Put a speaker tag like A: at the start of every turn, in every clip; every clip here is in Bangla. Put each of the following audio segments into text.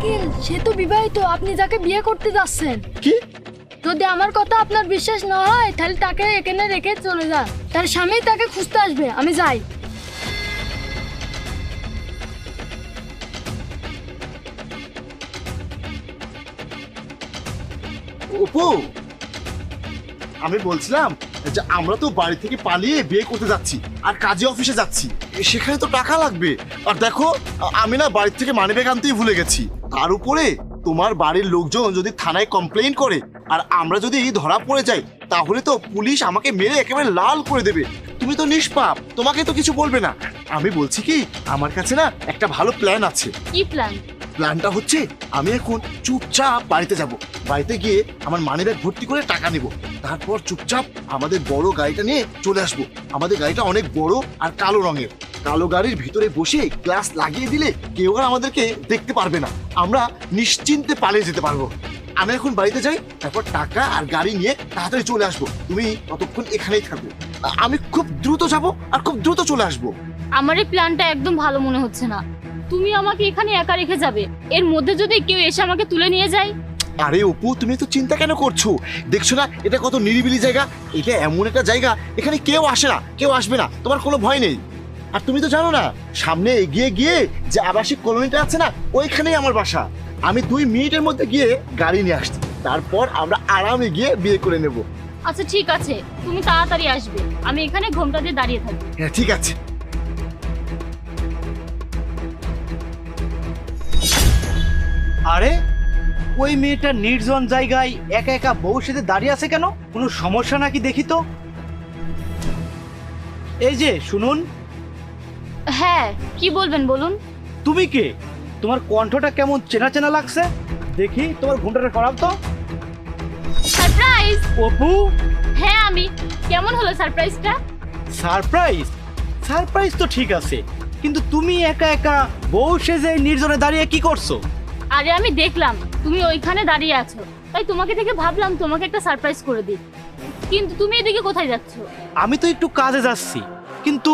A: আঙ্কেল সে তো বিবাহিত, আপনি যাকে বিয়ে করতে যাচ্ছেন।
B: কি?
A: যদি আমার কথা আপনার বিশ্বাস না হয় তাহলে তাকে এখানে রেখে চলে যান, তার স্বামী তাকে খুঁজতে আসবে, আমি যাই।
B: অপু, আমি বলছিলাম যে আমরা তো বাড়ি থেকে পালিয়ে বিয়ে করতে যাচ্ছি আর কাজে অফিসে যাচ্ছি, সেখানে তো টাকা লাগবে। আর দেখো আমি না বাড়ি থেকে মানিব্যাগ আনতেই ভুলে গেছি। তার উপরে তোমার বাড়ির লোকজন যদি থানায় কমপ্লেইন করে আর আমরা যদি ধরা পড়ে যাই তাহলে তো পুলিশ আমাকে মেরে একেবারে লাল করে দেবে। তুমি তো নিষ্পাপ, তোমাকে তো কিছু বলবে না। আমি বলছি কি, আমার কাছে না একটা ভালো প্ল্যান আছে।
A: কি প্ল্যান?
B: প্ল্যানটা হচ্ছে আমি এখন চুপচাপ বাড়িতে যাব, বাড়িতে গিয়ে আমার মানিব্যাগ ভর্তি করে টাকা নেব, তারপর চুপচাপ আমাদের বড় গাড়িটা নিয়ে চলে আসবো। আমাদের গাড়িটা অনেক বড় আর কালো রঙের। কালো গাড়ির ভিতরে বসে গ্লাস লাগিয়ে দিলে কেউ আর আমাদেরকে দেখতে পারবে না, আমরা নিশ্চিন্তে পালিয়ে যেতে পারবো। আমি এখন বাড়িতে যাই, তারপর টাকা আর গাড়ি নিয়ে তাড়াতাড়ি চলে আসবো। তুমি ততক্ষণ এখানেই থাকো, আমি খুব দ্রুত যাব আর খুব দ্রুত চলে আসবো।
C: আমার এই প্ল্যানটা একদম ভালো মনে হচ্ছে না। তুমি আমাকে এখানে একা রেখে যাবে, এর মধ্যে যদি কেউ এসে আমাকে তুলে নিয়ে যায়?
B: আরে অপু, তুমি তো চিন্তা কেন করছো? দেখছো না এটা কত নিরিবিলি জায়গা। এটা এমন একটা জায়গা এখানে কেউ আসে না, কেউ আসবে না, তোমার কোনো ভয় নেই। আর তুমি তো জানো না, সামনে এগিয়ে গিয়ে যে আবাসিক কলোনিটা আছে না, ওইখানেই আমার বাসা। আমি 2 মিনিটের মধ্যে গিয়ে গাড়ি নিয়ে আসছি, তারপর আমরা আরামে গিয়ে বিয়ে করে নেব।
C: আচ্ছা ঠিক আছে, তুমি তাড়াতাড়ি আসবে, আমি এখানে ঘোমটা দিয়ে দাঁড়িয়ে থাকবো।
B: হ্যাঁ ঠিক আছে।
D: আরে ওই মেয়েটা নির্জন জায়গায় একা একা বউর সাথে দাঁড়িয়ে আছে কেন? কোনো সমস্যা নাকি দেখি তো। এই যে শুনুন।
C: হ্যাঁ, কি বলবেন বলুন।
D: তুমি কে? তোমার কণ্ঠটা কেমন চেনা চেনা লাগছে। দেখি তোমার ঘুমটাটা করাও তো।
C: সারপ্রাইজ!
D: অপু,
C: হ্যাঁ আমি। কেমন হলো সারপ্রাইজটা?
D: সারপ্রাইজ? সারপ্রাইজ তো ঠিক আছে, কিন্তু তুমি একা একা বউ সেজে নির্জনে দাঁড়িয়ে কি করছো?
C: আরে আমি দেখলাম তুমি ওইখানে দাঁড়িয়ে আছো, তাই তোমাকে দেখে ভাবলাম তোমাকে একটা সারপ্রাইজ করে দিই। কিন্তু তুমি এদিকে কোথায় যাচ্ছো?
D: আমি তো একটু কাজে যাচ্ছি, কিন্তু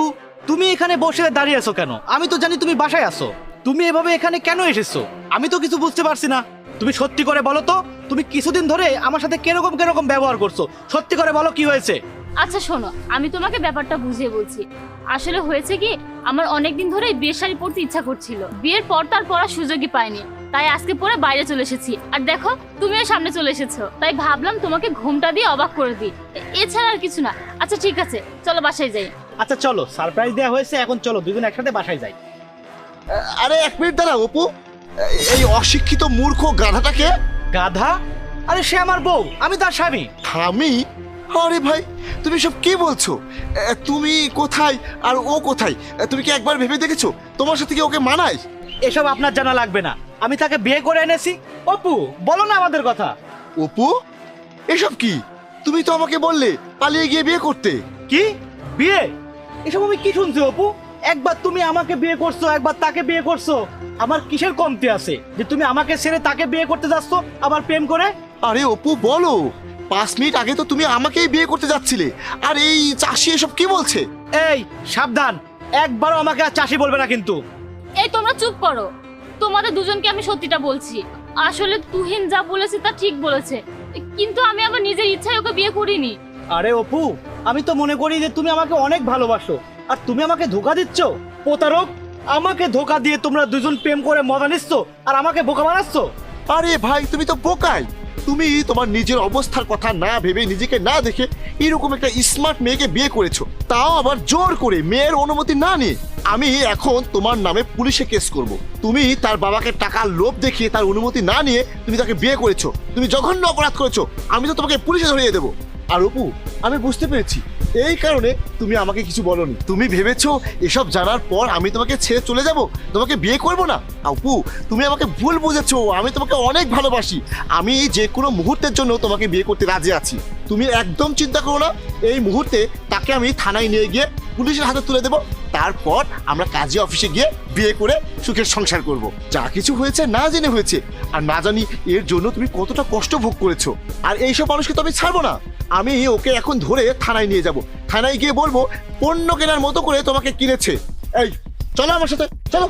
D: তুমি এখানে বসে দাঁড়িয়ে আছো কেন? আমি তো জানি তুমি বাসায় আছো, তুমি এভাবে এখানে কেন এসেছো আমি তো কিছু বুঝতে পারছি না। তুমি সত্যি করে বলো তো, তুমি কিছুদিন ধরে আমার সাথে কিরকম কিরকম ব্যবহার করছো, সত্যি করে বলো কি হয়েছে।
C: আচ্ছা শোনো, আমি তোমাকে ব্যাপারটা বুঝিয়ে বলছি। আসলে হয়েছে কি, আমার অনেকদিন ধরে বিয়ের শাড়ি পরতে ইচ্ছা করছিল, বিয়ের পর তার পরার সুযোগই পাইনি, তাই আজকে পরে বাইরে চলে এসেছি। আর দেখো তুমিও সামনে চলে এসেছো, তাই ভাবলাম তোমাকে ঘুমটা দিয়ে অবাক করে দিই, এছাড়া আর কিছু না। আচ্ছা ঠিক আছে, চলো বাসায় যাই।
D: আচ্ছা চলো, সারপ্রাইজ দেওয়া হয়েছে, এখন চলো দুজন একসাথে বাসায় যাই।
B: আরে 1 মিনিট দাঁড়া অপু, এই অশিক্ষিত মূর্খ গাধাটাকে।
D: গাধা? আরে সে আমার বউ, আমি তার স্বামী।
B: আমি? আরে ভাই তুমি সব কি বলছো? তুমি কোথায় আর ও কোথায়? তুমি কি একবার ভেবে দেখেছো তোমার সাথে কি ওকে মানায়?
D: এসব আপনার জানা লাগবে না, আমি তাকে বিয়ে করে এনেছি। অপু বলো না আমাদের কথা।
B: অপু, এসব কি? তুমি তো আমাকে বললে পালিয়ে গিয়ে বিয়ে করতে।
D: কি বিয়ে? এসব আমি কি শুনছি অপু? একবার তুমি আমাকে বিয়ে করছো, একবার তাকে বিয়ে করছো, আমার কিসের কমতি আছে যে তুমি আমাকে ছেড়ে তাকে বিয়ে করতে যাচ্ছ আবার প্রেম করে?
B: আরে অপু বলো, 5 মিনিট আগে তো তুমি আমাকেই বিয়ে করতে যাচ্ছিলে, আর এই চাষি এসব কি বলছে?
D: এই সাবধান, একবারও আমাকে আর চাষি বলবে না কিন্তু।
C: এই তোমরা চুপ করো, তোমাদের দুজনকে আমি সত্যিটা বলছি। আসলে তুহিন যা বলেছে তা ঠিক বলেছে, কিন্তু আমি আমার নিজের ইচ্ছায় ওকে বিয়ে করিনি।
D: আরে অপু, আমি তো মনে করি যে তুমি আমাকে অনেক ভালোবাসো, আর তুমি আমাকে ধোকা দিচ্ছ। প্রতারক, আমাকে ধোকা দিয়ে তোমরা দুজন প্রেম করে মজা নিচ্ছ আর আমাকে বোকা বানাচ্ছ।
B: আরে ভাই তুমি তো বোকাই। তুমি তোমার নিজের অবস্থার কথা না ভেবে, নিজেকে না দেখে এরকম একটা স্মার্ট মেয়েকে বিয়ে করেছো, তাও আবার জোর করে, মেয়ের অনুমতি না নিয়ে। আমি এখন তোমার নামে পুলিশে কেস করব। তুমি তার বাবাকে টাকার লোভ দেখিয়ে তার অনুমতি না নিয়ে তুমি তাকে বিয়ে করেছো, তুমি জঘন্য অপরাধ করেছো। আমি তো তোমাকে পুলিশে ধরিয়ে দেবো। আর অপু, আমি বুঝতে পেরেছি এই কারণে তুমি আমাকে কিছু বলোনি। তুমি ভেবেছো এসব জানার পর আমি তোমাকে ছেড়ে চলে যাব, তোমাকে বিয়ে করব না। অপু, তুমি আমাকে ভুল বুঝেছো, আমি তোমাকে অনেক ভালোবাসি। আমি যে কোনো মুহূর্তের জন্য তোমাকে বিয়ে করতে রাজি আছি। তুমি একদম চিন্তা করো না, এই মুহূর্তে তাকে আমি থানায় নিয়ে গিয়ে পুলিশের হাতে তুলে দেবো, তারপর আমরা কাজী অফিসে গিয়ে বিয়ে করে সুখের সংসার করব। যা কিছু হয়েছে না জেনে হয়েছে, আর না জানি এর জন্য তুমি কতটা কষ্ট ভোগ করেছো। আর এইসব মানুষকে তো আমি ছাড়বো না, আমি ওকে এখন ধরে থানায় নিয়ে যাব। থানায় গিয়ে বলবো পণ্য কেনার মতো করে তোমাকে কিনেছে। এই চলো আমার সাথে, চলো।